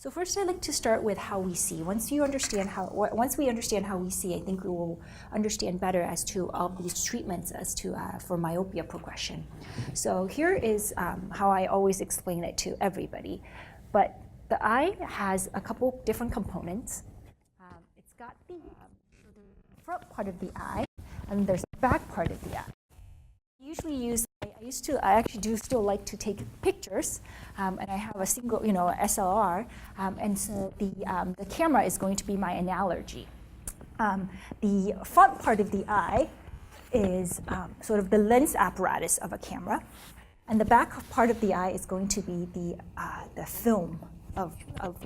So first, I'd like to start with how we see. Once we understand how we see, I think we will understand better as to all these treatments as to for myopia progression. So here is how I always explain it to everybody. But the eye has a couple different components. It's got the front part of the eye, and there's the back part of the eye. I actually do still like to take pictures, and I have a single, SLR, and so the camera is going to be my analogy. The front part of the eye is sort of the lens apparatus of a camera, and the back part of the eye is going to be the film of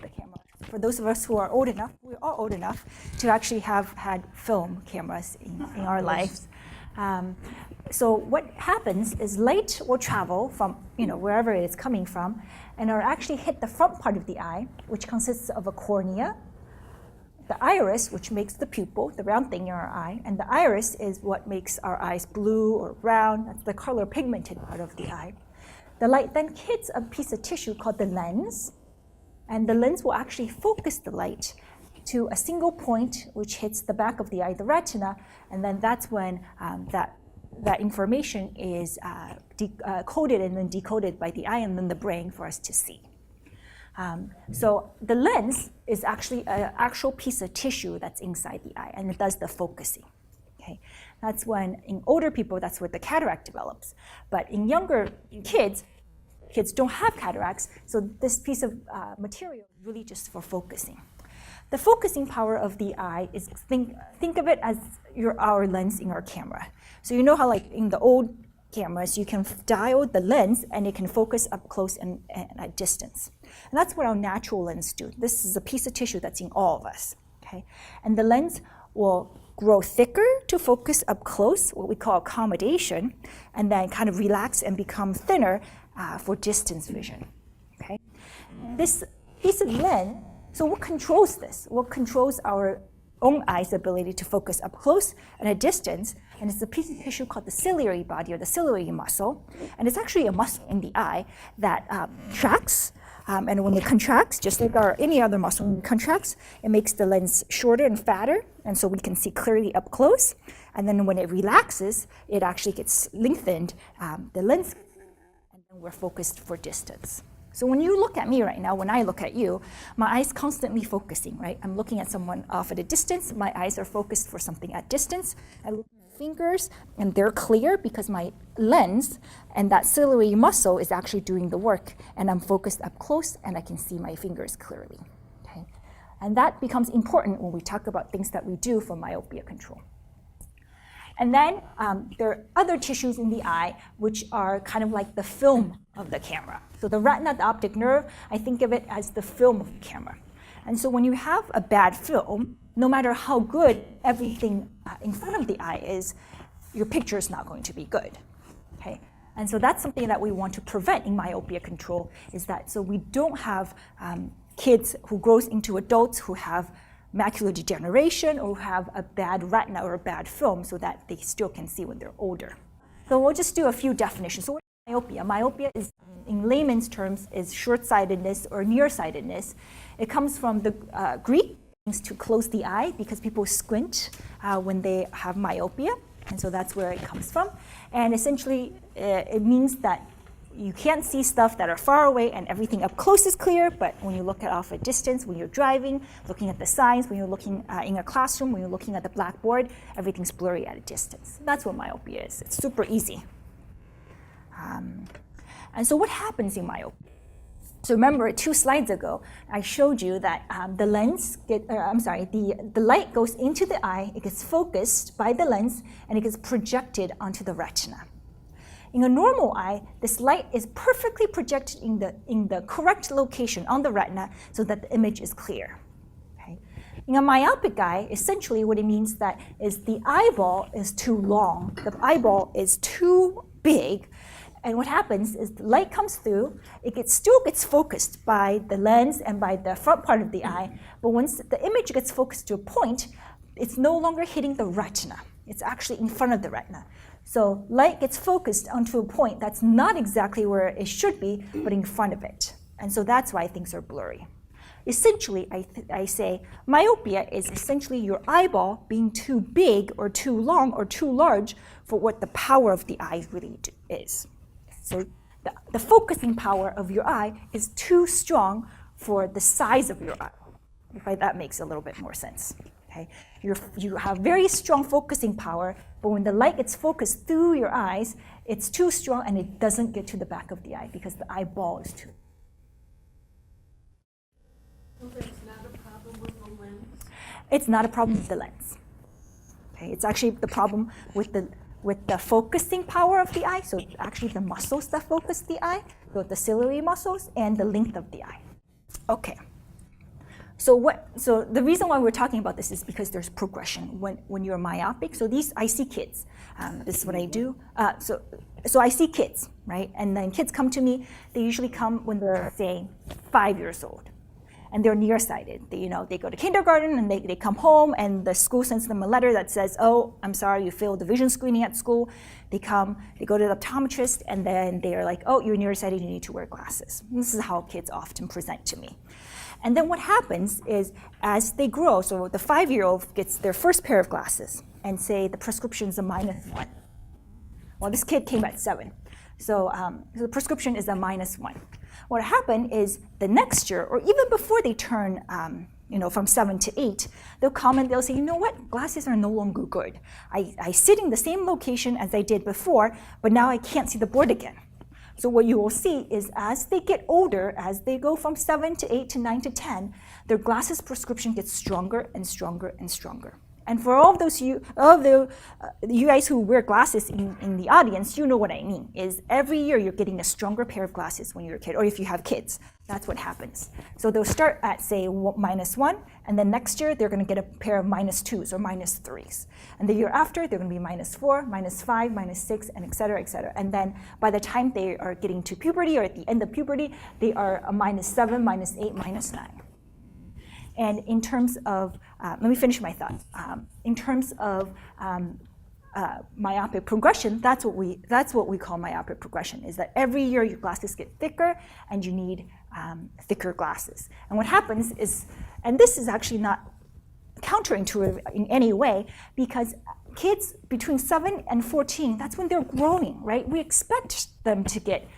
the camera. For those of us who are old enough, we're all old enough to actually have had film cameras in our lives. So what happens is light will travel from wherever it is coming from, and it'll actually hit the front part of the eye, which consists of a cornea, the iris, which makes the pupil, the round thing in our eye, and the iris is what makes our eyes blue or brown. That's the color pigmented part of the eye. The light then hits a piece of tissue called the lens, and the lens will actually focus the light to a single point, which hits the back of the eye, the retina, and then that's when that information is coded and then decoded by the eye and then the brain for us to see. So the lens is actually an actual piece of tissue that's inside the eye, and it does the focusing. Okay, that's when in older people, that's where the cataract develops. But in younger kids don't have cataracts, so this piece of material is really just for focusing. The focusing power of the eye is, think of it as our lens in our camera. So you know how like in the old cameras, you can dial the lens and it can focus up close and at distance. And that's what our natural lens do. This is a piece of tissue that's in all of us, okay? And the lens will grow thicker to focus up close, what we call accommodation, and then kind of relax and become thinner for distance vision, okay? This piece of lens, so what controls this? What controls our own eye's ability to focus up close and at distance? And it's a piece of tissue called the ciliary body or the ciliary muscle. And it's actually a muscle in the eye that contracts. And when it contracts, just like any other muscle, when it contracts, it makes the lens shorter and fatter. And so we can see clearly up close. And then when it relaxes, it actually gets lengthened, the lens, and then we're focused for distance. So when you look at me right now, when I look at you, my eyes constantly focusing, right? I'm looking at someone off at a distance. My eyes are focused for something at distance. I look at my fingers, and they're clear because my lens and that ciliary muscle is actually doing the work, and I'm focused up close, and I can see my fingers clearly, okay? And that becomes important when we talk about things that we do for myopia control. And then there are other tissues in the eye which are kind of like the film of the camera. So the retina, the optic nerve, I think of it as the film of the camera. And so when you have a bad film, no matter how good everything in front of the eye is, your picture is not going to be good, okay? And so that's something that we want to prevent in myopia control, is that so we don't have kids who grows into adults who have macular degeneration or have a bad retina or a bad film so that they still can see when they're older. So we'll just do a few definitions. So what is myopia? Myopia is, in layman's terms, is short-sightedness or nearsightedness. It comes from the Greek, means to close the eye because people squint when they have myopia. And so that's where it comes from. And essentially, it means that you can't see stuff that are far away and everything up close is clear, but when you look at off a distance, when you're driving, looking at the signs, when you're looking in a classroom, when you're looking at the blackboard, everything's blurry at a distance. That's what myopia is. It's super easy. And so what happens in myopia? So remember 2 slides ago, I showed you that the light goes into the eye, it gets focused by the lens, and it gets projected onto the retina. In a normal eye, this light is perfectly projected in the correct location on the retina so that the image is clear. Okay? In a myopic eye, essentially what it means that is the eyeball is too long, the eyeball is too big, and what happens is the light comes through, still gets focused by the lens and by the front part of the eye, but once the image gets focused to a point, it's no longer hitting the retina. It's actually in front of the retina. So light gets focused onto a point that's not exactly where it should be, but in front of it. And so that's why things are blurry. essentially, I say myopia is essentially your eyeball being too big or too long or too large for what the power of the eye really is. So the focusing power of your eye is too strong for the size of your eye. If that makes a little bit more sense. Okay? You have very strong focusing power, but when the light gets focused through your eyes, it's too strong and it doesn't get to the back of the eye because the eyeball is too. So that's not a problem with the lens? It's not a problem with the lens. Okay? It's actually the problem with the focusing power of the eye, so actually the muscles that focus the eye, so the ciliary muscles and the length of the eye. Okay. So the reason why we're talking about this is because there's progression when you're myopic. So I see kids. This is what I do. So I see kids, right? And then kids come to me. They usually come when they're, say, 5 years old. And they're nearsighted. They go to kindergarten and they come home and the school sends them a letter that says, oh, I'm sorry, you failed the vision screening at school. They go to the optometrist and then they're like, oh, you're nearsighted, you need to wear glasses. And this is how kids often present to me. And then what happens is as they grow, so the 5-year-old gets their first pair of glasses and say the prescription's a -1. Well, this kid came at 7. So the prescription is a -1. What happened is the next year, or even before they turn from 7 to 8, they'll come and they'll say, you know what, glasses are no longer good. I sit in the same location as I did before, but now I can't see the board again. So what you will see is as they get older, as they go from 7 to 8 to 9 to 10, their glasses prescription gets stronger and stronger and stronger. And for all of you guys who wear glasses in the audience, you know what I mean, is every year you're getting a stronger pair of glasses when you're a kid, or if you have kids, that's what happens. So they'll start at, say, -1, and then next year they're gonna get a pair of -2s or -3s. And the year after, they're gonna be -4, -5, -6, and et cetera, et cetera. And then by the time they are getting to puberty or at the end of puberty, they are a -7, -8, -9. And in terms of, let me finish my thought. In terms of myopic progression, that's what we call myopic progression, is that every year your glasses get thicker and you need thicker glasses. And what happens is, and this is actually not counterintuitive in any way, because kids between 7 and 14, that's when they're growing, right? We expect them to get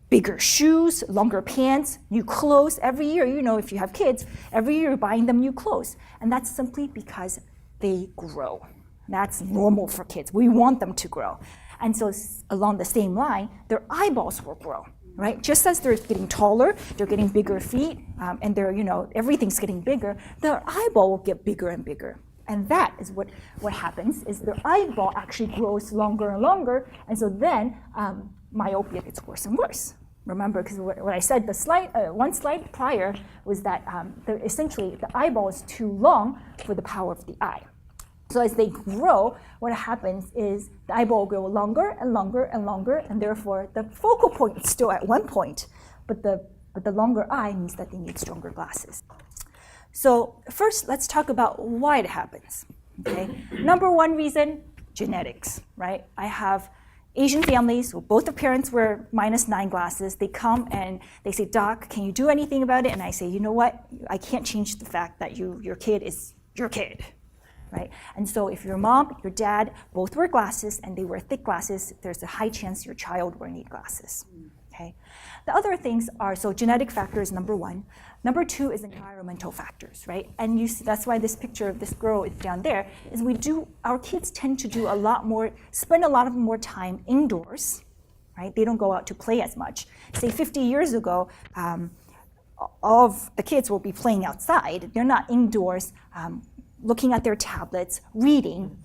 bigger shoes, longer pants, new clothes. Every year, if you have kids, every year you're buying them new clothes. And that's simply because they grow. That's normal for kids. We want them to grow. And so along the same line, their eyeballs will grow, right? Just as they're getting taller, they're getting bigger feet, and they're, everything's getting bigger, their eyeball will get bigger and bigger. And that is what happens, is their eyeball actually grows longer and longer, and so then myopia gets worse and worse. Remember, because what I said, one slide prior was that essentially the eyeball is too long for the power of the eye. So as they grow, what happens is the eyeball will grow longer and longer and longer, and therefore the focal point is still at one point, but the longer eye means that they need stronger glasses. So first, let's talk about why it happens. Okay, number one reason, genetics, right? I have Asian families where both the parents wear -9 glasses. They come and they say, Doc, can you do anything about it? And I say, you know what? I can't change the fact that your kid is your kid, right? And so if your mom, your dad both wear glasses and they wear thick glasses, there's a high chance your child will need glasses, okay? The other things are, so genetic factor is number one. Number two is environmental factors, right? And you see, that's why this picture of this girl is down there, is our kids tend to spend a lot more time indoors, right? They don't go out to play as much. Say 50 years ago, all of the kids will be playing outside. They're not indoors, looking at their tablets, reading.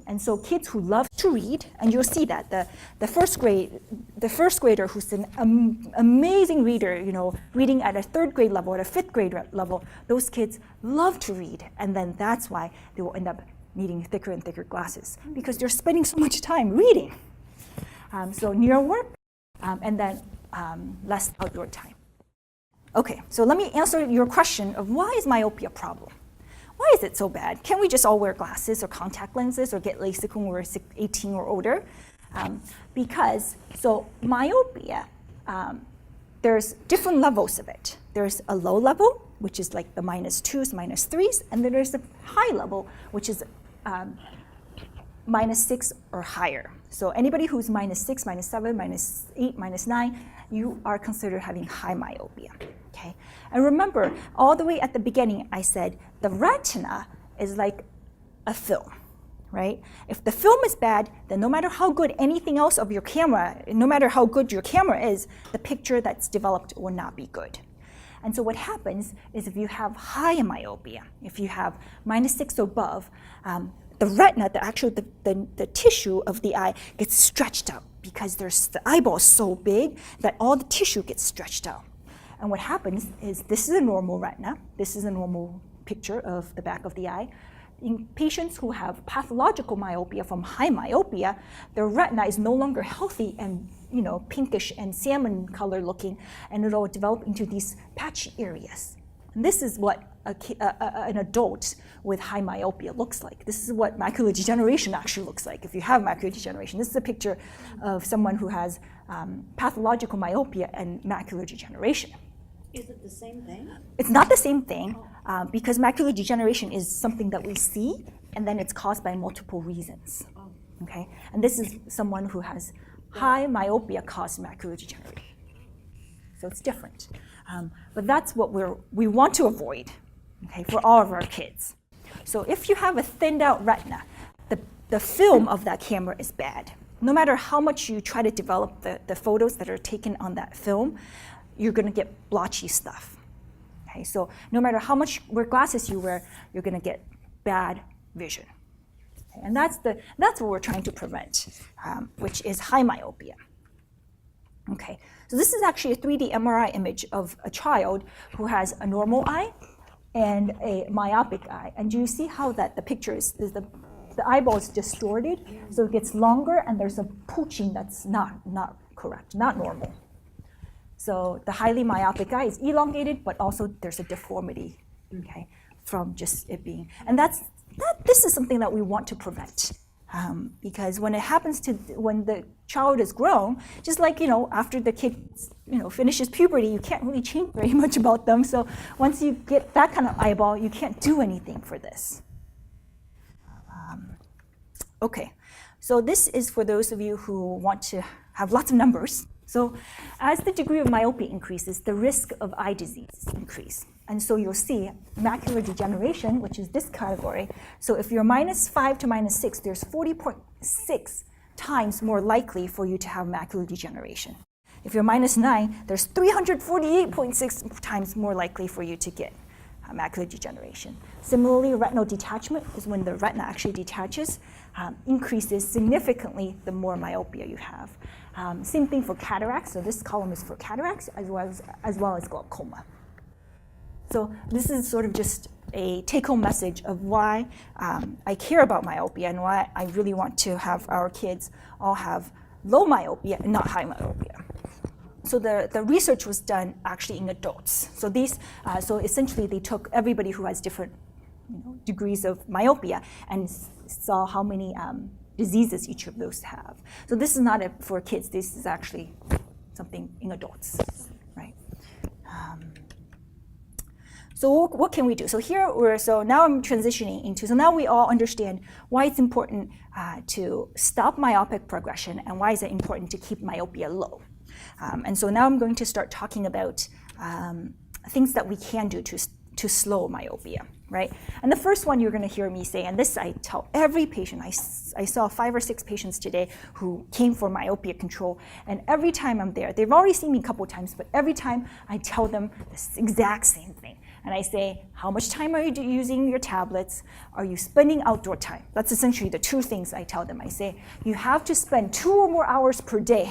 And so kids who love to read, and you'll see that the first grader who's an amazing reader, reading at a 3rd grade level, at a 5th grade level, those kids love to read, and then that's why they will end up needing thicker and thicker glasses, because they're spending so much time reading. So near work, and then less outdoor time. Okay, so let me answer your question of why is myopia a problem? Why is it so bad? Can't we just all wear glasses or contact lenses or get LASIK when we're 18 or older? Because myopia, there's different levels of it. There's a low level, which is like the -2s, -3s, and then there's a high level, which is -6 or higher. So anybody who's -6, -7, -8, -9, you are considered having high myopia, okay? And remember, all the way at the beginning, I said the retina is like a film, right? If the film is bad, then no matter how good anything else of your camera, no matter how good your camera is, the picture that's developed will not be good. And so what happens is if you have high myopia, if you have -6 or above, the retina, the tissue of the eye gets stretched out because the eyeball is so big that all the tissue gets stretched out. And what happens is this is a normal retina. This is a normal picture of the back of the eye. In patients who have pathological myopia from high myopia, their retina is no longer healthy and pinkish and salmon color looking, and it'll develop into these patchy areas. And this is what an adult with high myopia looks like. This is what macular degeneration actually looks like if you have macular degeneration. This is a picture of someone who has pathological myopia and macular degeneration. Is it the same thing? It's not the same thing because macular degeneration is something that we see, and then it's caused by multiple reasons. Okay, and this is someone who has high myopia caused macular degeneration. So it's different, but that's what we want to avoid, okay, for all of our kids. So if you have a thinned out retina, the film of that camera is bad. No matter how much you try to develop the photos that are taken on that film, you're going to get blotchy stuff. Okay, so no matter how much glasses you wear, you're going to get bad vision. Okay, and that's what we're trying to prevent, which is high myopia. Okay, so this is actually a 3D MRI image of a child who has a normal eye and a myopic eye. And do you see how the picture is the eyeball is distorted, so it gets longer, and there's a pooching that's not correct, not normal. So the highly myopic eye is elongated, but also there's a deformity, okay, from just it being. And this is something that we want to prevent, because when it happens when the child is grown, just like after the kid finishes puberty, you can't really change very much about them. So once you get that kind of eyeball, you can't do anything for this. Okay, so this is for those of you who want to have lots of numbers. So as the degree of myopia increases, the risk of eye disease increase. And so you'll see macular degeneration, which is this category. So if you're -5 to -6, there's 40.6 times more likely for you to have macular degeneration. If you're -9, there's 348.6 times more likely for you to get macular degeneration. Similarly, retinal detachment is when the retina actually detaches, increases significantly the more myopia you have. Same thing for cataracts. So this column is for cataracts as well as glaucoma. So this is sort of just a take-home message of why I care about myopia and why I really want to have our kids all have low myopia and not high myopia. So the research was done actually in adults. So so essentially they took everybody who has different degrees of myopia and saw how many diseases each of those have. So this is not for kids. This is actually something in adults, right? So what can we do? So now I'm transitioning into, so now we all understand why it's important to stop myopic progression and why is it important to keep myopia low. And so now I'm going to start talking about things that we can do to slow myopia, right? And the first one you're going to hear me say, and this I tell every patient, I saw 5 or 6 patients today who came for myopia control, and every time I'm there, they've already seen me a couple times, but every time I tell them this exact same thing. And I say, how much time are you using your tablets? Are you spending outdoor time? That's essentially the 2 things I tell them. I say, you have to spend 2 or more hours per day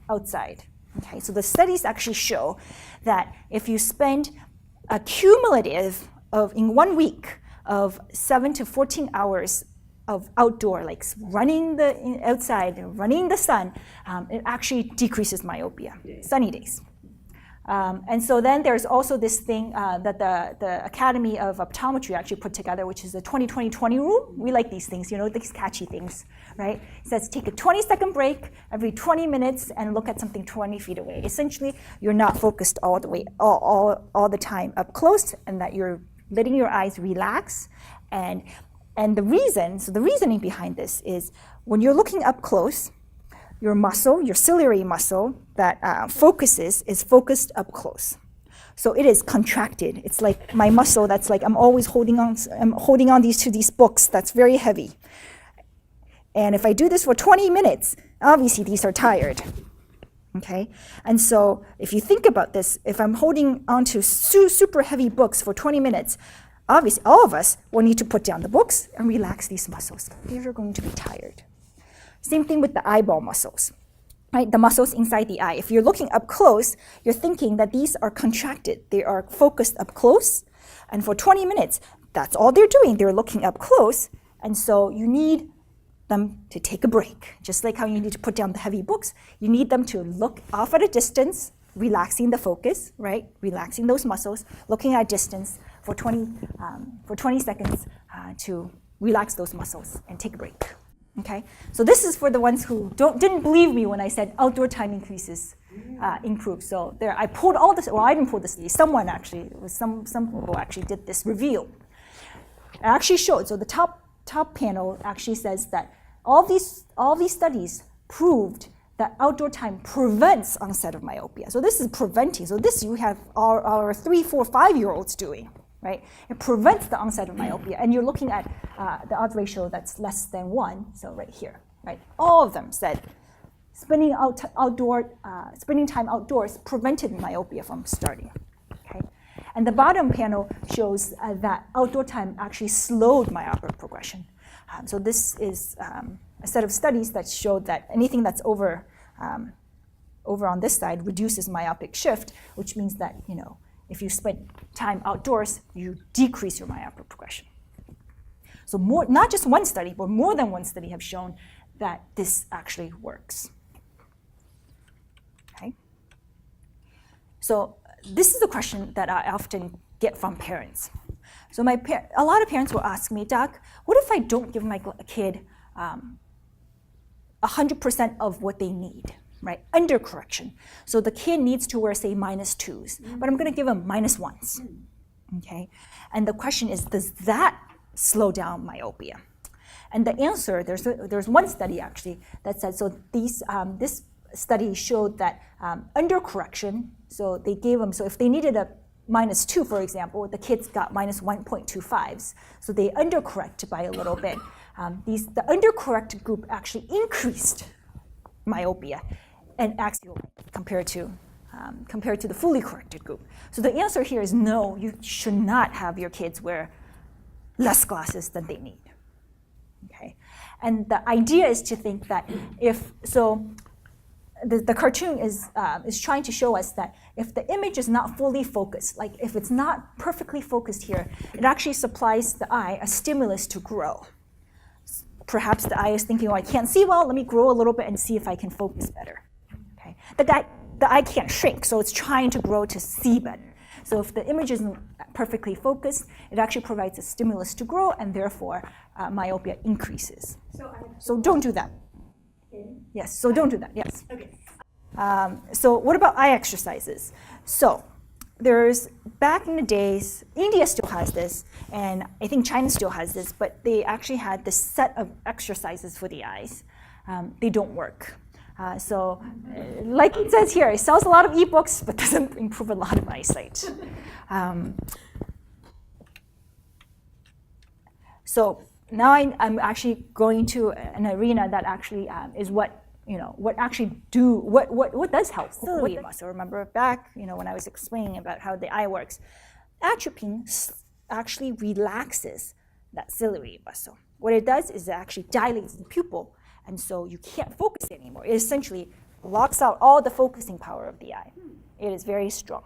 outside. Okay, so the studies actually show that if you spend a cumulative in 1 week of 7 to 14 hours of outdoor, like running outside, running in the sun, it actually decreases myopia, sunny days. And so then there's also this thing that the Academy of Optometry actually put together, which is the 20-20-20 rule. We like these things, these catchy things, right? It says take a 20-second break every 20 minutes and look at something 20 feet away. Essentially, you're not focused all the way, all the time up close, and that you're letting your eyes relax. And the reasoning behind this is when you're looking up close, your muscle, your ciliary muscle that focuses is focused up close. So it is contracted. It's like my muscle that's like I'm always holding on to these books that's very heavy. And if I do this for 20 minutes, obviously these are tired. Okay? And so if you think about this, if I'm holding on to super heavy books for 20 minutes, obviously all of us will need to put down the books and relax these muscles. These are going to be tired. Same thing with the eyeball muscles, right? The muscles inside the eye. If you're looking up close, you're thinking that these are contracted. They are focused up close. And for 20 minutes, that's all they're doing. They're looking up close. And so you need them to take a break. Just like how you need to put down the heavy books, you need them to look off at a distance, relaxing the focus, right? Relaxing those muscles, looking at a distance for 20 seconds to relax those muscles and take a break. Okay, so this is for the ones who didn't believe me when I said outdoor time increases improve. So there, I pulled all this. Well, I didn't pull this. Someone actually, it was some people actually did this reveal. It actually showed. So the top panel actually says that all these studies proved that outdoor time prevents onset of myopia. So this is preventing. So this you have our 3, 4, 5-year-olds doing. Right? It prevents the onset of myopia, and you're looking at the odds ratio that's less than 1, so right here, right? All of them said spending time outdoors prevented myopia from starting, okay? And the bottom panel shows that outdoor time actually slowed myopic progression. So this is a set of studies that showed that anything that's over on this side reduces myopic shift, which means that, if you spend time outdoors, you decrease your myopic progression. So not just one study, but more than one study have shown that this actually works. Okay. So this is a question that I often get from parents. So a lot of parents will ask me, Doc, what if I don't give my kid 100% of what they need? Right, under correction. So the kid needs to wear, say, -2s, but I'm going to give him -1s. Okay, and the question is, does that slow down myopia? And the answer, there's one study actually that said, so this study showed that under correction, so they gave them, so if they needed a -2, for example, the kids got -1.25s. So they undercorrected by a little bit. The undercorrected group actually increased myopia and axial compared to the fully corrected group. So the answer here is no, you should not have your kids wear less glasses than they need. Okay, and the idea is to think that the cartoon is trying to show us that if the image is not fully focused, like if it's not perfectly focused here, it actually supplies the eye a stimulus to grow. Perhaps the eye is thinking, oh, I can't see well, let me grow a little bit and see if I can focus better. Okay. The eye can't shrink, so it's trying to grow to see better. So if the image isn't perfectly focused, it actually provides a stimulus to grow, and therefore myopia increases. So don't do that. Yes, so don't do that, yes. Okay. So what about eye exercises? So there's, back in the days, India still has this, and I think China still has this, but they actually had this set of exercises for the eyes. They don't work. Like it says here, it sells a lot of ebooks, but doesn't improve a lot of eyesight. So now I'm actually going to an arena that actually is what does help ciliary muscle. Remember back, when I was explaining about how the eye works, atropine actually relaxes that ciliary muscle. What it does is it actually dilates the pupil, and so you can't focus anymore. It essentially locks out all the focusing power of the eye. It is very strong.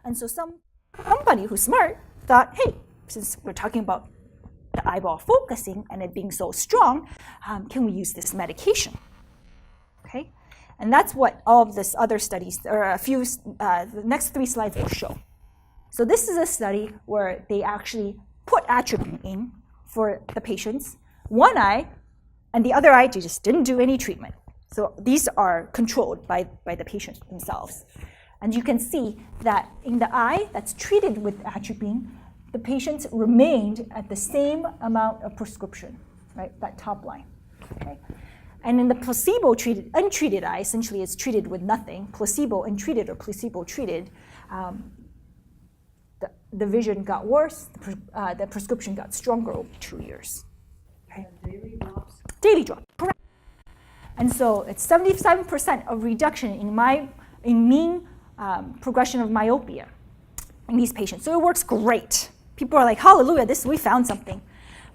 And so somebody who's smart thought, hey, since we're talking about the eyeball focusing and it being so strong, can we use this medication? Okay, And that's what all of this other studies, or the next 3 slides will show. So this is a study where they actually put atropine in for the patients, one eye, and the other eye, they just didn't do any treatment. So these are controlled by the patients themselves. And you can see that in the eye that's treated with atropine, the patients remained at the same amount of prescription, right? That top line. Okay? And in the placebo-treated, untreated eye, essentially it's treated with nothing, placebo-untreated or placebo-treated, the vision got worse, the prescription got stronger over 2 years. Okay? Daily drops? Daily drop, correct. And so it's 77% of reduction in mean progression of myopia in these patients. So it works great. People are like, hallelujah, we found something.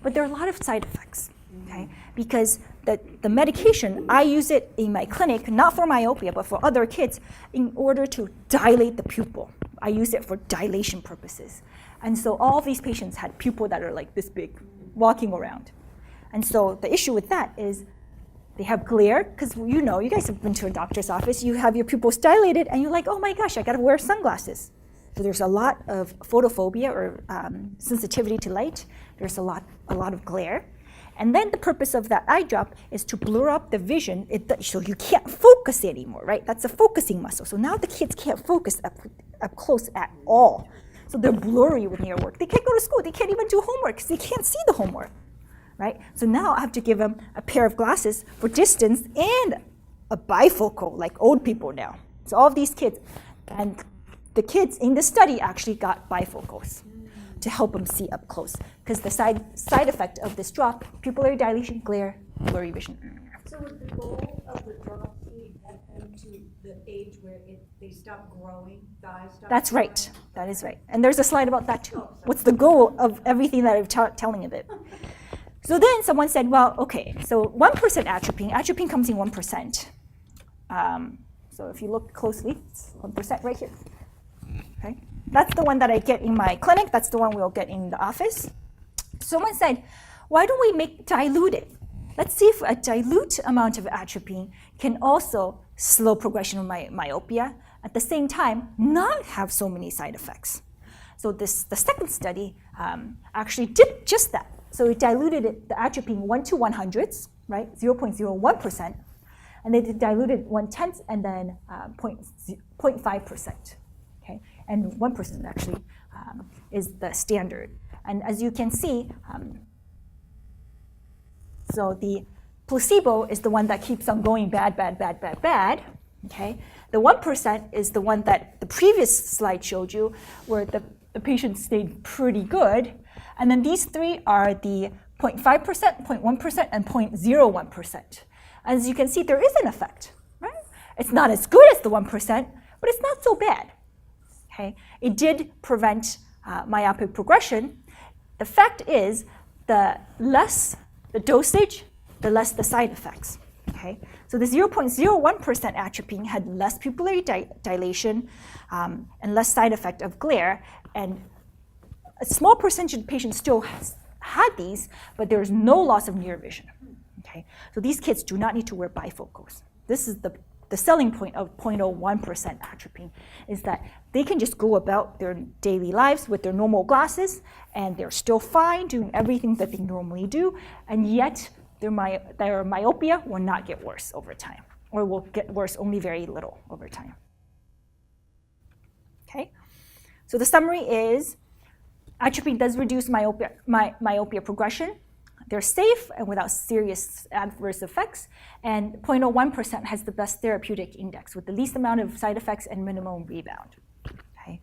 But there are a lot of side effects, okay? Because the medication, I use it in my clinic, not for myopia, but for other kids, in order to dilate the pupil. I use it for dilation purposes. And so all of these patients had pupils that are like this big, walking around. And so the issue with that is they have glare, because you guys have been to a doctor's office, you have your pupils dilated, and you're like, oh my gosh, I gotta wear sunglasses. So there's a lot of photophobia or sensitivity to light. There's a lot of glare. And then the purpose of that eye drop is to blur up the vision so you can't focus anymore, right? That's a focusing muscle. So now the kids can't focus up close at all. So they're blurry when they're at work. They can't go to school. They can't even do homework because they can't see the homework, right? So now I have to give them a pair of glasses for distance and a bifocal, like old people now. So all of these kids, and the kids in the study actually got bifocals to help them see up close, because the side effect of this drop, pupillary dilation, glare, blurry vision. So would the goal of the drop be at them to the age where they stop growing, the eyes stop That's growing? right. That is right. And there's a slide about that too. What's the goal of everything that I'm telling of it? So then someone said, well, okay, so 1% atropine comes in 1%. So if you look closely, it's 1% right here. Okay? That's the one that I get in my clinic. That's the one we'll get in the office. Someone said, why don't we make diluted? Let's see if a dilute amount of atropine can also slow progression of myopia, at the same time not have so many side effects. So the second study actually did just that. So it diluted the atropine 1 to 100ths, right, 0.01%, and they diluted 1/10 and then 0.5%. Okay, and 1% actually is the standard. And as you can see, so the placebo is the one that keeps on going bad. Okay, the 1% is the one that the previous slide showed you, where the patient stayed pretty good. And then these 3 are the 0.5%, 0.1%, and 0.01%. As you can see, there is an effect, right? It's not as good as the 1%, but it's not so bad. Okay? It did prevent myopic progression. The fact is, the less the dosage, the less the side effects. Okay? So the 0.01% atropine had less pupillary dilation and less side effect of glare, and a small percentage of patients still had these, but there's no loss of near vision. Okay? So these kids do not need to wear bifocals. This is the selling point of 0.01% atropine, is that they can just go about their daily lives with their normal glasses, and they're still fine doing everything that they normally do, and yet their myopia will not get worse over time, or will get worse only very little over time. Okay? So the summary is, atropine does reduce myopia progression. They're safe and without serious adverse effects, and 0.01% has the best therapeutic index with the least amount of side effects and minimum rebound. Okay?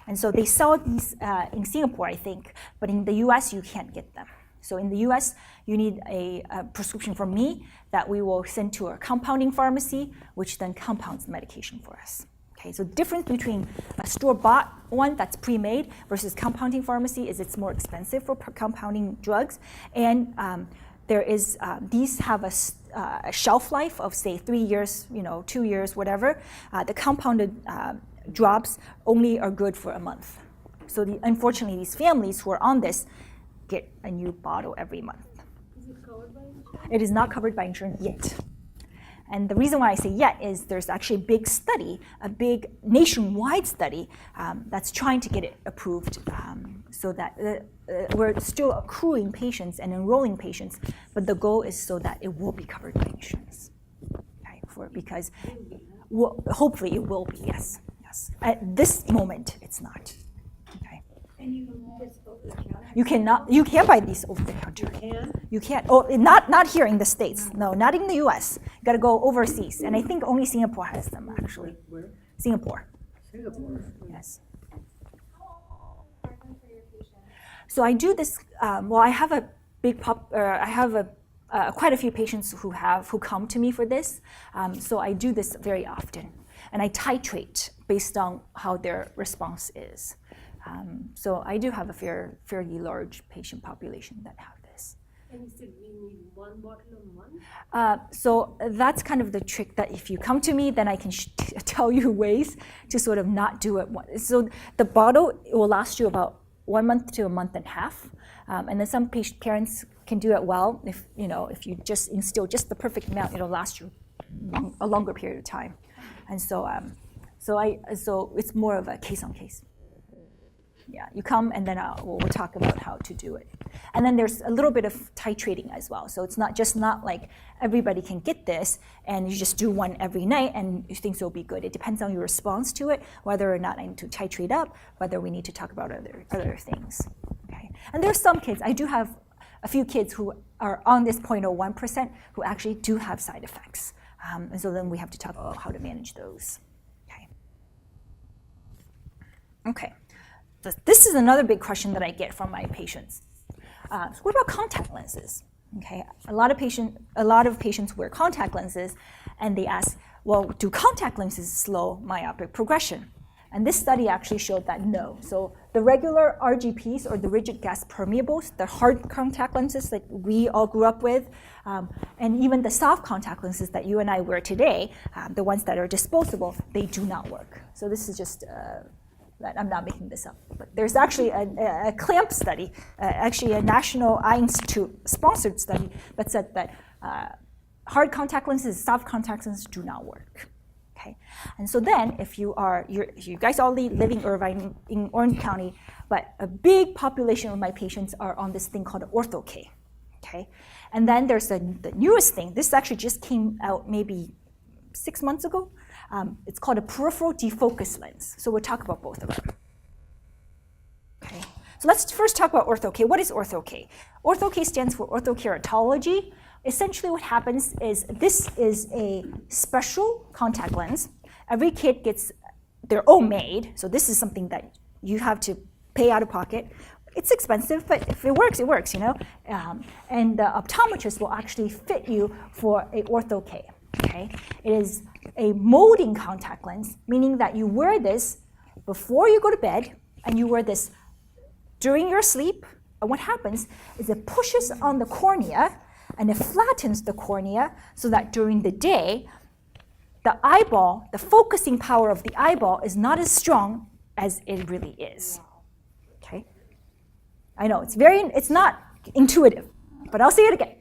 And so they sell these in Singapore, I think, but in the US, you can't get them. So in the US, you need a prescription from me that we will send to a compounding pharmacy, which then compounds the medication for us. Okay, so the difference between a store-bought one that's pre-made versus compounding pharmacy is it's more expensive for compounding drugs, and there is these have a shelf life of say 3 years, 2 years, whatever. The compounded drops only are good for a month. So unfortunately, these families who are on this get a new bottle every month. Is it covered by insurance? It is not covered by insurance yet. And the reason why I say yet is there's actually a big study, a big nationwide study that's trying to get it approved so that we're still accruing patients and enrolling patients, but the goal is so that it will be covered by insurance. Okay, because hopefully it will be, yes. At this moment, it's not. Okay. And you can buy this over the counter? You cannot. You can buy these over the counter. You can't. Oh, not here in the States. No, not in the U.S. You got to go overseas, and I think only Singapore has them actually. Where? Singapore. Singapore. Yes. How are them for your patients? So I do this. Well, I have a big I have quite a few patients who come to me for this. So I do this very often, and I titrate based on how their response is. So I do have a fairly large patient population that have this. And you said you need 1 bottle a month? So that's kind of the trick, that if you come to me, then I can tell you ways to sort of not do it. So the bottle will last you about 1 month to a month and a half. And then some parents can do it well. If you just instill just the perfect amount, it'll last you a longer period of time. And so it's more of a case on case. Yeah, you come and then we'll talk about how to do it. And then there's a little bit of titrating as well. So it's not like everybody can get this and you just do one every night and you think it'll be good. It depends on your response to it, whether or not I need to titrate up, whether we need to talk about other things. Okay. And there's some kids, I do have a few kids who are on this 0.01% who actually do have side effects. And so then we have to talk about how to manage those. Okay. This is another big question that I get from my patients. So what about contact lenses? Okay, a lot of patients wear contact lenses, and they ask, well, do contact lenses slow myopic progression? And this study actually showed that no. So the regular RGPs, or the rigid gas permeables, the hard contact lenses that we all grew up with, and even the soft contact lenses that you and I wear today, the ones that are disposable, they do not work. So this is just that I'm not making this up, but there's actually a CLAMP study, actually a National Eye Institute sponsored study that said that hard contact lenses, soft contact lenses do not work. Okay, and so then if you guys all live in Irvine, in Orange County, but a big population of my patients are on this thing called Ortho-K. Okay, and then there's the newest thing. This actually just came out maybe 6 months ago. It's called a peripheral defocus lens. So we'll talk about both of them. Okay. So let's first talk about Ortho-K. What is Ortho-K? Ortho-K stands for orthokeratology. Essentially what happens is this is a special contact lens. Every kid gets their own made. So this is something that you have to pay out of pocket. It's expensive, but if it works, it works, and the optometrist will actually fit you for a Ortho-K. Okay, it is a molding contact lens, meaning that you wear this before you go to bed, and you wear this during your sleep. And what happens is it pushes on the cornea, and it flattens the cornea so that during the day, the eyeball, the focusing power of the eyeball is not as strong as it really is. Okay, I know it's not intuitive, but I'll say it again.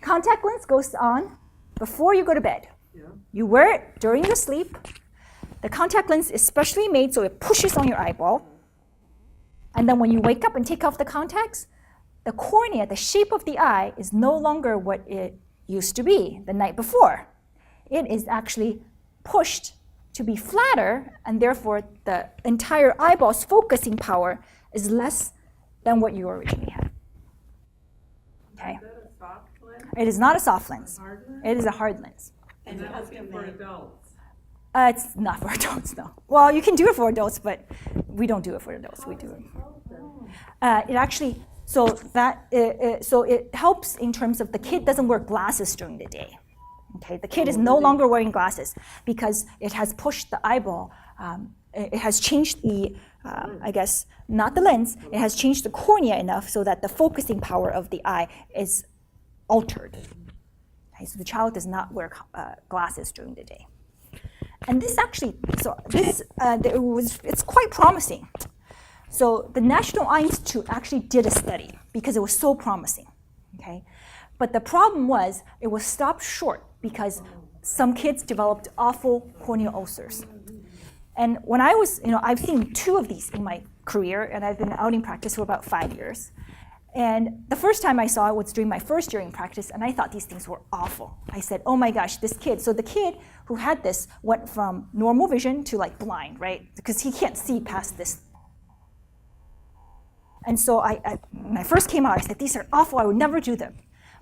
Contact lens goes on before you go to bed. Yeah. You wear it during your sleep. The contact lens is specially made so it pushes on your eyeball. And then when you wake up and take off the contacts, the cornea, the shape of the eye, is no longer what it used to be the night before. It is actually pushed to be flatter, and therefore the entire eyeball's focusing power is less than what you originally had. Okay. Is that a soft lens? It is not a soft lens. Hard lens? It is a hard lens. And that's for adults. It's not for adults, no. Well, you can do it for adults, but we don't do it for adults. We do it. It actually, so it helps in terms of the kid doesn't wear glasses during the day. Okay, the kid is no longer wearing glasses because it has pushed the eyeball. It has changed the, I guess, not the lens. It has changed the cornea enough so that the focusing power of the eye is altered. Okay, so the child does not wear glasses during the day. And this actually, it's quite promising. So the National Eye Institute actually did a study because it was so promising. Okay, but the problem was it was stopped short because some kids developed awful corneal ulcers. And when I was, I've seen 2 of these in my career, and I've been out in practice for about 5 years. And the first time I saw it was during my first year in practice, and I thought these things were awful. I said, oh my gosh, this kid. So the kid who had this went from normal vision to like blind, right? Because he can't see past this. And so when I first came out, I said, these are awful, I would never do them.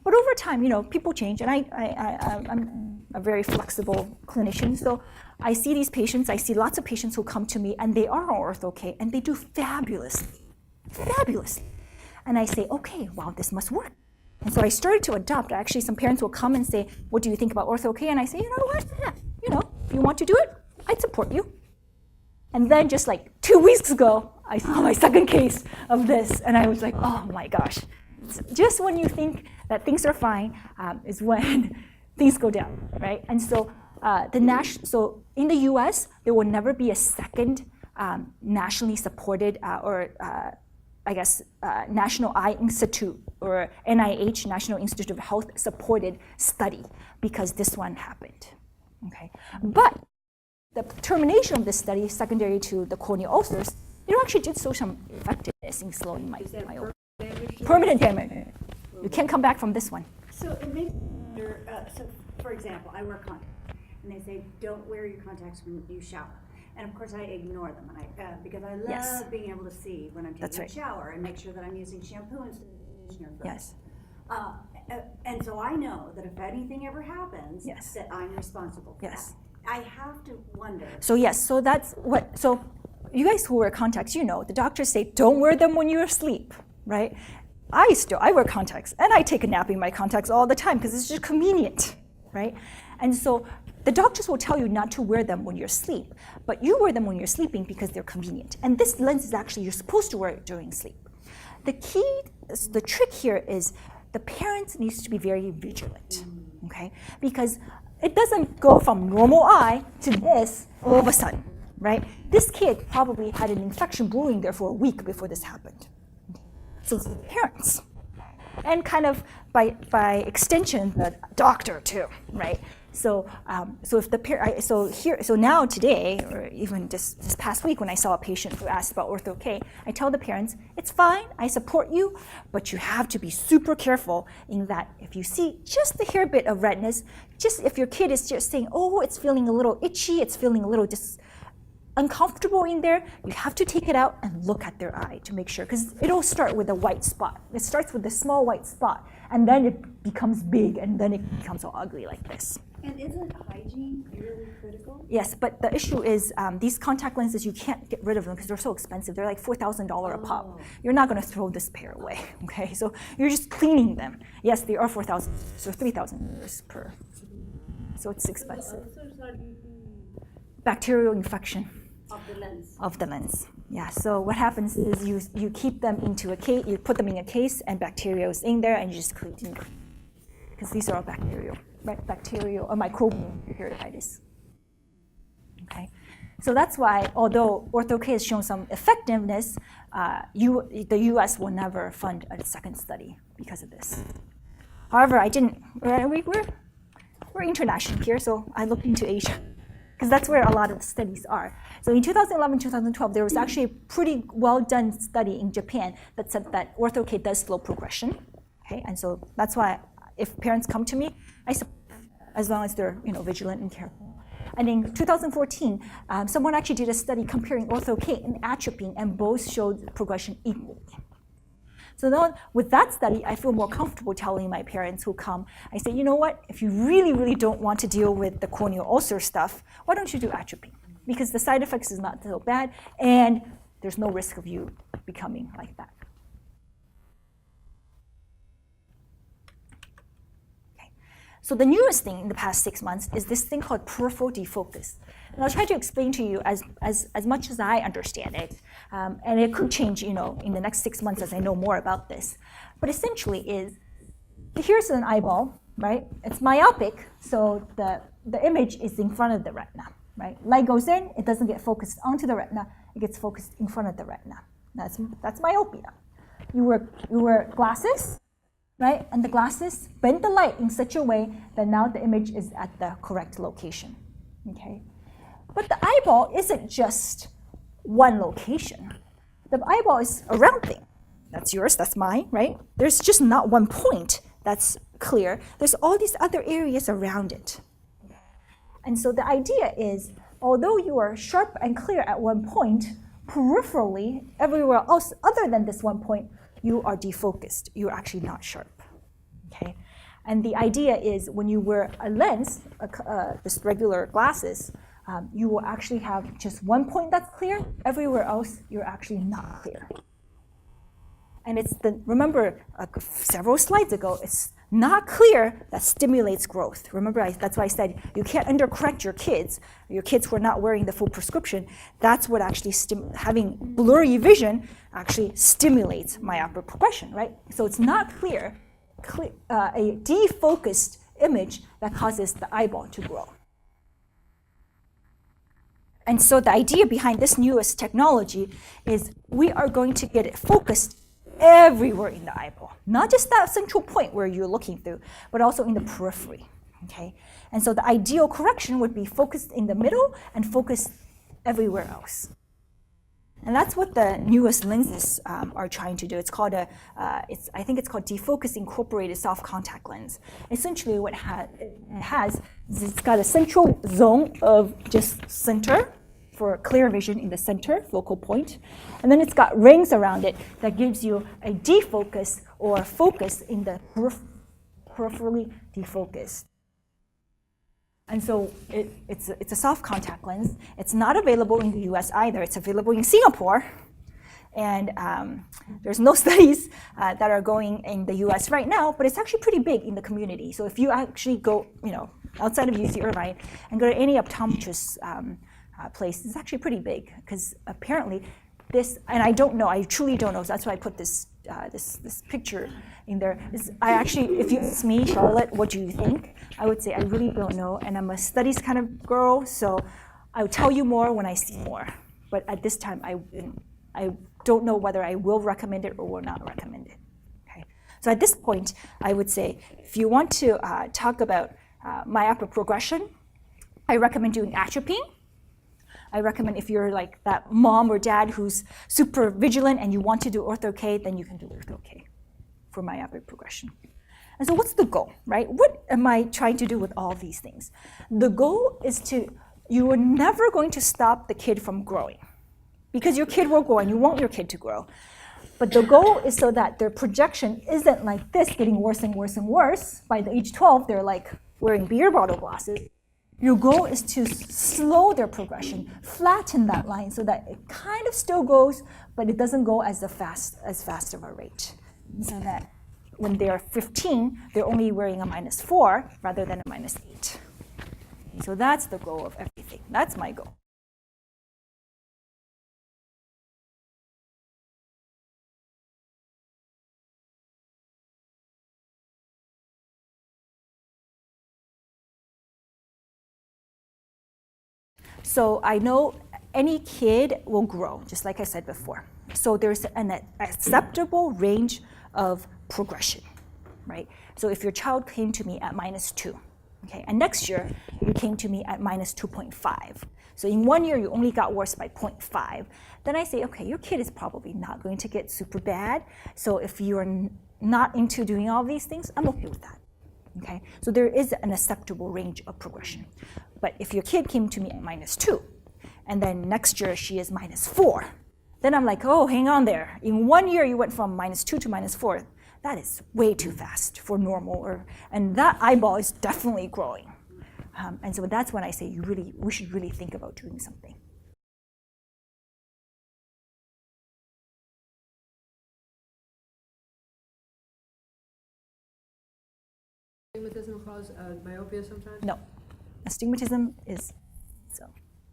But over time, people change, and I'm a very flexible clinician, so I see these patients, I see lots of patients who come to me, and they are on Ortho-K, and they do fabulously, fabulously. And I say, okay, wow, this must work. And so I started to adopt. Actually, some parents will come and say, what do you think about Ortho-K? And I say, you know what, yeah, if you want to do it, I'd support you. And then just like 2 weeks ago, I saw my second case of this, and I was like, oh my gosh. Just when you think that things are fine is when things go down, right? And so so in the US, there will never be a second nationally supported National Eye Institute or NIH, National Institute of Health supported study because this one happened, okay? But the termination of this study, secondary to the corneal ulcers, it actually did show some effectiveness in slowing myopia. Permanent damage. You can't come back from this one. So it makes me wonder, so for example, I wear contacts, and they say, don't wear your contacts when you shower. And of course I ignore them, and because I love being able to see when I'm taking a shower and make sure that I'm using shampoo instead of conditioner first. Yes. And so I know that if anything ever happens, that I'm responsible for that. I have to wonder. So yes, so that's what, so you guys who wear contacts, the doctors say, don't wear them when you're asleep, right? I wear contacts, and I take a nap in my contacts all the time because it's just convenient, right? And so the doctors will tell you not to wear them when you're asleep, but you wear them when you're sleeping because they're convenient. And this lens is actually, you're supposed to wear it during sleep. The trick here is the parents needs to be very vigilant, okay? Because it doesn't go from normal eye to this all of a sudden, right? This kid probably had an infection brewing there for a week before this happened. So it's the parents, and kind of by extension, the doctor too, right? So if the so now today, or even this past week, when I saw a patient who asked about Ortho-K, I tell the parents, it's fine, I support you, but you have to be super careful in that if you see just the hair bit of redness, just if your kid is just saying, oh, it's feeling a little itchy, it's feeling a little uncomfortable in there, you have to take it out and look at their eye to make sure, because it'll start with a white spot. It starts with a small white spot, and then it becomes big, and then it becomes all ugly like this. And isn't hygiene really critical? Yes, but the issue is these contact lenses, you can't get rid of them because they're so expensive. They're like $4,000 a pop. You're not going to throw this pair away, okay? So you're just cleaning them. Yes, they are $4,000, so $3,000 per. So it's expensive. Bacterial infection. Of the lens. Yeah, so what happens is you keep them into a case, you put them in a case, and bacteria is in there, and you just clean them. Because these are all bacterial, right? Bacterial or microbial perioditis. Okay, so that's why, although Ortho-K has shown some effectiveness, the U.S. will never fund a second study because of this. However, we're international here, so I looked into Asia, because that's where a lot of the studies are. So in 2011, 2012, there was actually a pretty well-done study in Japan that said that Ortho-K does slow progression. Okay, and so that's why if parents come to me, I support them, as long as they're vigilant and careful. And in 2014, someone actually did a study comparing Ortho-K and Atropine, and both showed progression equally. So now with that study, I feel more comfortable telling my parents who come, I say, you know what, if you really, really don't want to deal with the corneal ulcer stuff, why don't you do Atropine? Because the side effects is not so bad, and there's no risk of you becoming like that. Okay. So the newest thing in the past 6 months is this thing called peripheral defocus. And I'll try to explain to you as much as I understand it. And it could change, in the next 6 months as I know more about this. But essentially here's an eyeball, right? It's myopic, so the image is in front of the retina, right? Light goes in, it doesn't get focused onto the retina, it gets focused in front of the retina. That's myopia. You wear glasses, right? And the glasses bend the light in such a way that now the image is at the correct location, okay? But the eyeball isn't just one location. The eyeball is a round thing. That's yours, that's mine, right? There's just not one point that's clear. There's all these other areas around it. And so the idea is, although you are sharp and clear at one point, peripherally, everywhere else other than this one point, you are defocused. You're actually not sharp, okay? And the idea is when you wear a lens, just regular glasses, you will actually have just one point that's clear. Everywhere else, you're actually not clear. And it's remember several slides ago, it's not clear that stimulates growth. Remember, that's why I said you can't undercorrect your kids who are not wearing the full prescription. That's what actually, having blurry vision actually stimulates myopic progression, right? So it's not clear, a defocused image that causes the eyeball to grow. And so the idea behind this newest technology is we are going to get it focused everywhere in the eyeball, not just that central point where you're looking through, but also in the periphery, okay? And so the ideal correction would be focused in the middle and focused everywhere else. And that's what the newest lenses are trying to do. It's called I think it's called defocus incorporated soft contact lens. Essentially what it has is it's got a central zone of just center for clear vision in the center, focal point. And then it's got rings around it that gives you a defocus or focus in the peripherally defocused. And so it's a soft contact lens. It's not available in the US either. It's available in Singapore. And there's no studies that are going in the US right now, but it's actually pretty big in the community. So if you actually go, outside of UC Irvine and go to any optometrist place, it's actually pretty big because apparently this, and I don't know, I truly don't know, so that's why I put this picture in there. I actually, if you ask me, Charlotte, what do you think? I would say I really don't know, and I'm a studies kind of girl, so I'll tell you more when I see more. But at this time, I don't know whether I will recommend it or will not recommend it. Okay. So at this point, I would say if you want to talk about myopic progression, I recommend doing atropine. I recommend if you're like that mom or dad who's super vigilant and you want to do Ortho-K, then you can do Ortho-K for myopic progression. And so what's the goal, right? What am I trying to do with all these things? The goal is you are never going to stop the kid from growing because your kid will grow and you want your kid to grow. But the goal is so that their projection isn't like this, getting worse and worse and worse. By the age 12, they're like wearing beer bottle glasses. Your goal is to slow their progression, flatten that line so that it kind of still goes, but it doesn't go as fast of a rate. So that when they're 15, they're only wearing a -4 rather than a -8. So that's the goal of everything. That's my goal. So I know any kid will grow, just like I said before. So there's an acceptable range of progression, right? So if your child came to me at -2, okay, and next year you came to me at -2.5. So in 1 year you only got worse by 0.5. Then I say, okay, your kid is probably not going to get super bad. So if you're not into doing all these things, I'm okay with that. Okay, so there is an acceptable range of progression. But if your kid came to me at -2, and then next year she is -4, then I'm like, oh, hang on there. In 1 year you went from -2 to -4. That is way too fast for normal, and that eyeball is definitely growing. And so that's when I say we should really think about doing something. Astigmatism cause myopia sometimes? No, astigmatism is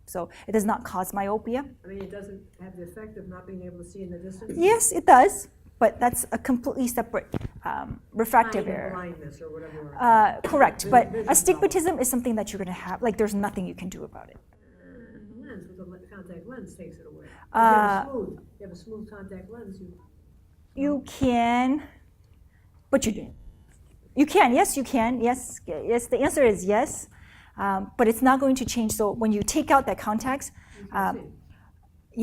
so it does not cause myopia. I mean, it doesn't have the effect of not being able to see in the distance? Yes, it does, but that's a completely separate refractive error. Blindness or whatever. Correct, but Vision astigmatism is something that you're going to have. Like, there's nothing you can do about it. The lens with the contact lens takes it away. You have a smooth contact lens. You can but you didn't. You can, yes, you can, yes, yes. The answer is yes, but it's not going to change. So when you take out that contacts,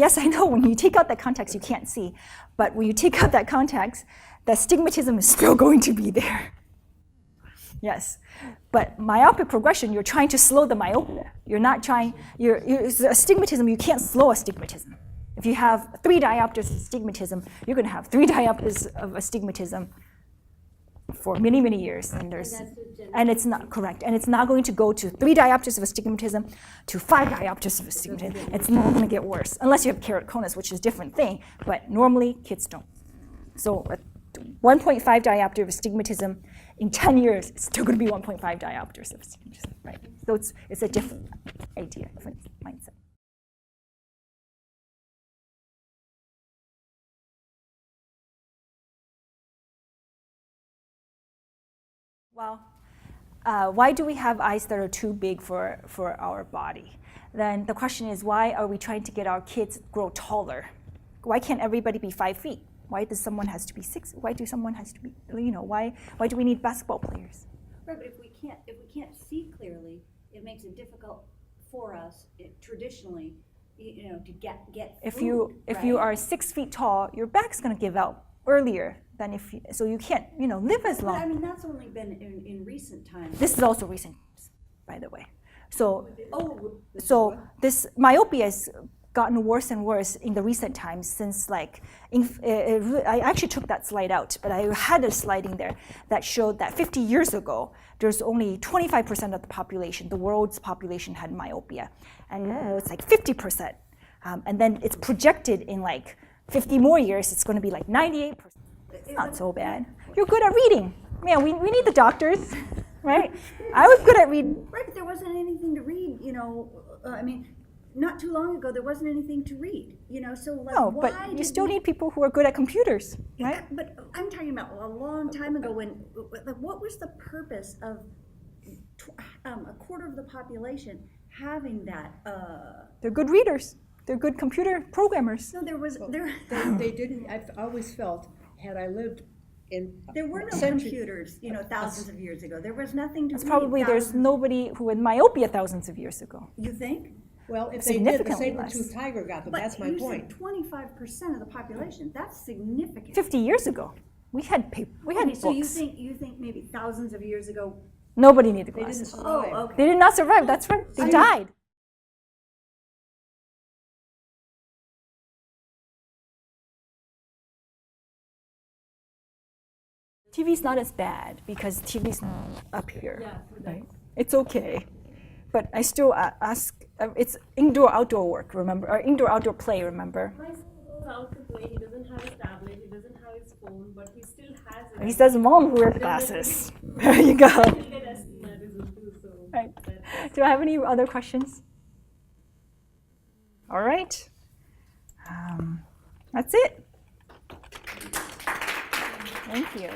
yes, I know. When you take out that contacts, you can't see, but when you take out that contacts, the astigmatism is still going to be there. Yes, but myopic progression, you're trying to slow the myopia. You're not trying. Astigmatism, you can't slow astigmatism. If you have 3 diopters of astigmatism, you're going to have 3 diopters of astigmatism for many, many years, and it's not correct, and it's not going to go to 3 diopters of astigmatism to 5 diopters of astigmatism. It's not going to get worse unless you have keratoconus, which is a different thing. But normally, kids don't. So 1.5 diopter of astigmatism in 10 years, it's still going to be 1.5 diopters of astigmatism, right? So it's a different idea, different mindset. Well, why do we have eyes that are too big for our body? Then the question is, why are we trying to get our kids grow taller? Why can't everybody be 5 feet? Why does someone has to be 6? Why do someone has to be, why do we need basketball players? Right, but if we can't see clearly, it makes it difficult for us traditionally, to get if food, you are 6 feet tall, your back's going to give out earlier than if you, so you can't live as long. But I mean, that's only been in recent times. This is also recent, by the way. So this myopia has gotten worse and worse in the recent times since I actually took that slide out, but I had a slide in there that showed that 50 years ago, there's only 25% of the population, the world's population had myopia. And now it's like 50%. And then it's projected in like 50 more years, it's going to be like 98%. It's not so bad. You're good at reading. Man, we need the doctors, right? I was good at reading. Right, but there wasn't anything to read, I mean, not too long ago, there wasn't anything to read, so like, no, but you still need people who are good at computers, right? But I'm talking about a long time ago what was the purpose of a quarter of the population having that? They're good readers. They're good computer programmers. No, They didn't. I've always felt, had I lived in there were no computers, thousands of years ago. There was nothing to read. Probably there's nobody who had myopia thousands of years ago. You think? Well, if they did, the saber-toothed tiger got them. But that's my you point. said 25% of the population. That's significant. 50 years ago, we had books. So you think maybe thousands of years ago? Nobody needed They didn't glasses. survive. Oh, okay. They did not survive. That's right. They died. TV's not as bad because TV's not up here. Yeah, right? It's okay. But I still ask, it's indoor-outdoor work, remember? Or indoor-outdoor play, remember? My son goes out to play. He doesn't have his tablet. He doesn't have his phone, but he still has it. He says, Mom, wear glasses. There you go. He'll get astigmatism too, so. Right. Do I have any other questions? All right. That's it. Thank you.